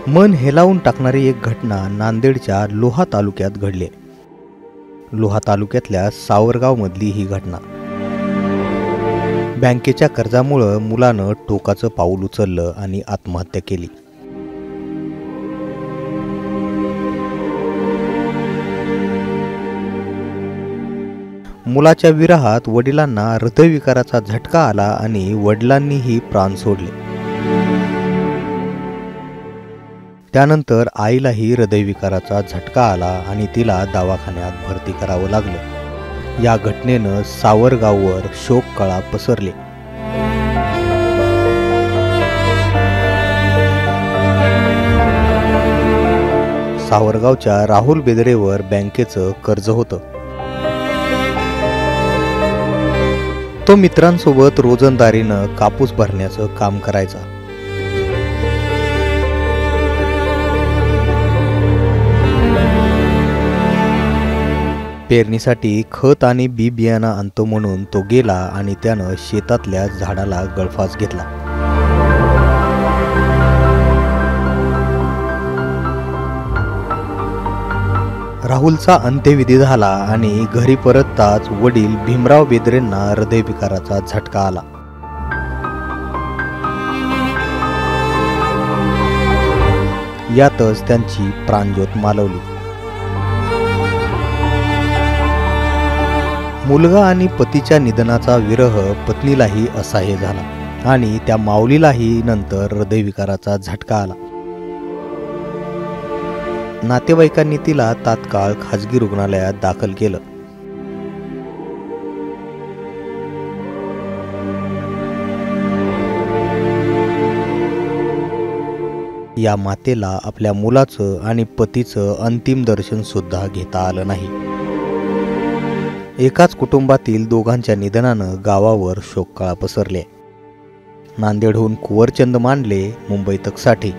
मन हेलावून टाकणारी एक घटना नांदेडच्या लोहा तालुक्यात घडली. लोहा तालुक्यातल्या सावरगावमधली ही घटना. बँकेच्या कर्जामुळे मुलानं टोकाचं पाऊल उचललं आणि आत्महत्या केली. मुलाच्या विरहात वडिलांना हृदयविकाराचा झटका आला आणि वडिलांनीही प्राण सोडले. त्यानंतर आईलाही हृदयविकाराचा झटका आला आणि तिला दवाखान्यात भरती करावं लागलं. या घटनेनं सावरगाववर शोककळा पसरली. सावरगावच्या राहुल बेदरेवर बँकेचं कर्ज होतं. तो मित्रांसोबत रोजंदारीनं कापूस भरण्याचं काम करायचा. पेरणीसाठी खत आणि बी बियाणं आणतो म्हणून तो गेला आणि त्यानं शेतातल्या झाडाला गळफास घेतला. राहुलचा अंत्यविधी झाला आणि घरी परतताच वडील भीमराव बेदरेंना हृदयविकाराचा झटका आला. यातच त्यांची प्राणज्योत मालवली. मुलगा आणि पतीच्या निधनाचा विरह पत्नीलाही असह्य झाला आणि त्या माऊलीलाही नंतर हृदयविकाराचा झटका आला. नातेवाईकांनी तिला तात्काळ खाजगी रुग्णालयात दाखल केलं. या मातेला आपल्या मुलाचं आणि पतीचं अंतिम दर्शन सुद्धा घेता आलं नाही. एकाच कुटुंबातील दोघांच्या निधनानं गावावर शोककळा पसरली. नांदेडहून कुंवरचंद मांडले, मुंबई तकसाठी.